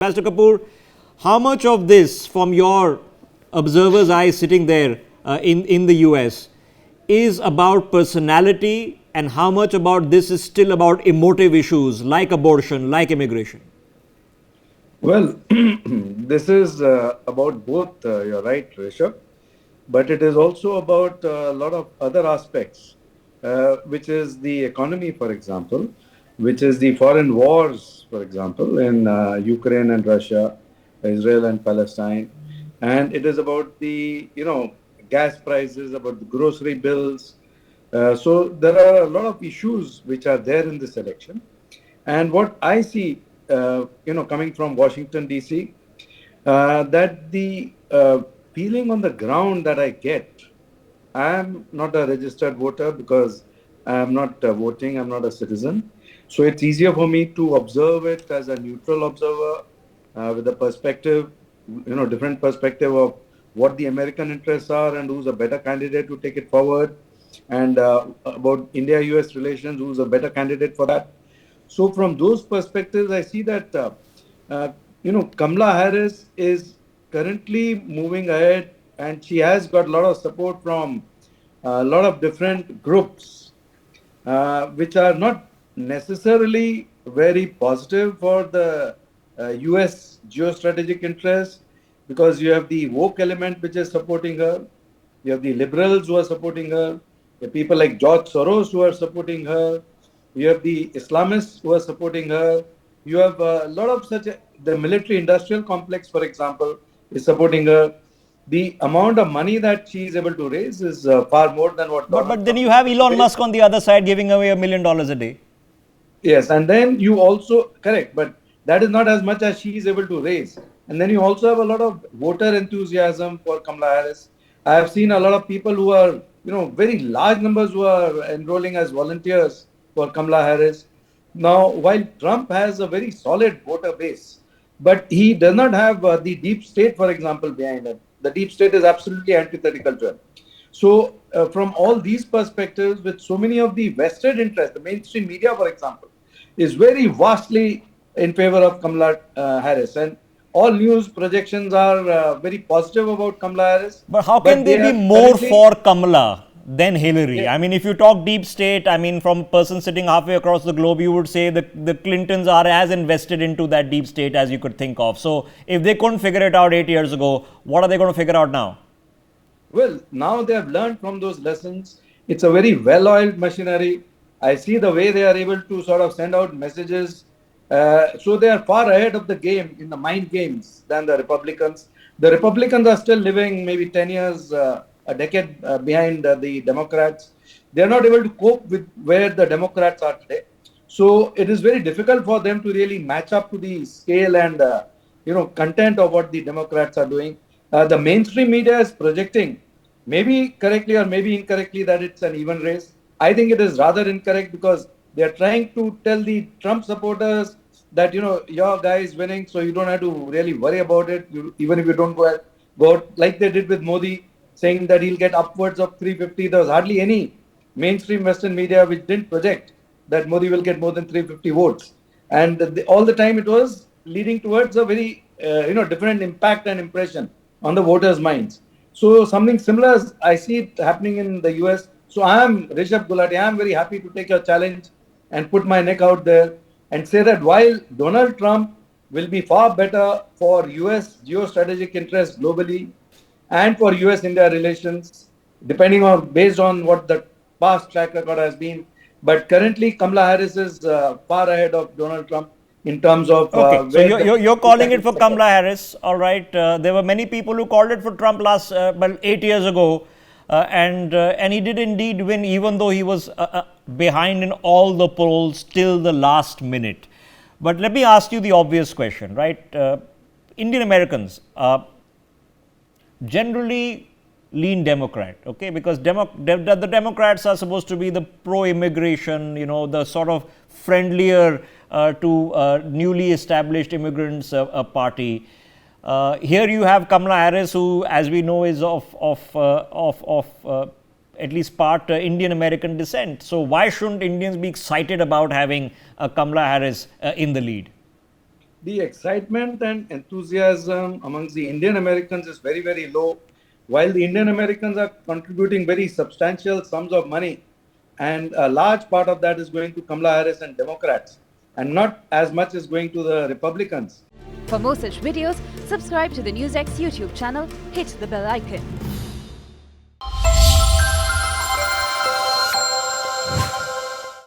Mr. Kapur, how much of this, from your observer's eye sitting there in the US, is about personality, and how much about this is still about emotive issues like abortion, like immigration? Well, this is about both, you're right, Rishabh, but it is also about a lot of other aspects, which is the economy, for example, which is the foreign wars, for example, in Ukraine and Russia, Israel and Palestine. And it is about the, gas prices, about the grocery bills. So there are a lot of issues which are there in this election. And what I see, coming from Washington D.C., that the feeling on the ground that I get, I am not a registered voter because I am not voting. I'm not a citizen, so it's easier for me to observe it as a neutral observer with a perspective, different perspective of what the American interests are and who's a better candidate to take it forward, and about India-US relations, who's a better candidate for that. So from those perspectives, I see that Kamala Harris is currently moving ahead, and she has got a lot of support from a lot of different groups, which are not necessarily very positive for the U.S. geostrategic interests, because you have the woke element which is supporting her, you have the liberals who are supporting her, you have people like George Soros who are supporting her, you have the Islamists who are supporting her, you have a lot of such, the military industrial complex, for example, is supporting her. The amount of money that she is able to raise is far more than what But Donald then Trump you is have able to Elon raise. Musk on the other side giving away $1 million a day. Yes, and then you also, correct, but that is not as much as she is able to raise. And then you also have a lot of voter enthusiasm for Kamala Harris. I have seen a lot of people who are, very large numbers who are enrolling as volunteers for Kamala Harris. Now, while Trump has a very solid voter base, but he does not have the deep state, for example, behind him. The deep state is absolutely antithetical to him. So, from all these perspectives, with so many of the vested interests, the mainstream media, for example, is very vastly in favor of Kamala Harris, and all news projections are very positive about Kamala Harris. But how can But they they be are more currently, for Kamala than Hillary? they, I mean, if you talk deep state, I mean, from a person sitting halfway across the globe, you would say the Clintons are as invested into that deep state as you could think of. So if they couldn't figure it out 8 years ago, what are they going to figure out now? well, now they have learned from those lessons. It's a very well-oiled machinery. I see the way they are able to sort of send out messages. So they are far ahead of the game in the mind games than the Republicans. The Republicans are still living maybe 10 years, a decade behind the Democrats. They are not able to cope with where the Democrats are today. So it is very difficult for them to really match up to the scale and content of what the Democrats are doing. The mainstream media is projecting, maybe correctly or maybe incorrectly, that it's an even race. I think it is rather incorrect, because they are trying to tell the Trump supporters that your guy is winning, so you don't have to really worry about it. Even if you don't go out, like they did with Modi, saying that he'll get upwards of 350. There was hardly any mainstream Western media which didn't project that Modi will get more than 350 votes, and all the time it was leading towards a very different impact and impression on the voters' minds. So something similar, I see it happening in the US. So I am Rishabh Gulati. I am very happy to take your challenge and put my neck out there and say that while Donald Trump will be far better for US geostrategic interests globally and for US India relations, depending on based on what the past track record has been. But currently, Kamala Harris is far ahead of Donald Trump in terms of Okay, so where the you're country calling it stands for support. Kamala Harris, all right. There were many people who called it for Trump last, 8 years ago, and he did indeed win, even though he was behind in all the polls till the last minute. But let me ask you the obvious question, right? Indian Americans generally lean Democrat, okay, because the Democrats are supposed to be the pro-immigration, the sort of friendlier to newly established immigrants party. Here you have Kamala Harris, who, as we know, is of at least part Indian American descent. So why shouldn't Indians be excited about having Kamala Harris in the lead? the excitement and enthusiasm amongst the Indian Americans is very, very low. While the Indian Americans are contributing very substantial sums of money, and a large part of that is going to Kamala Harris and Democrats, and not as much is going to the Republicans. For more such videos, subscribe to the NewsX YouTube channel, hit the bell icon.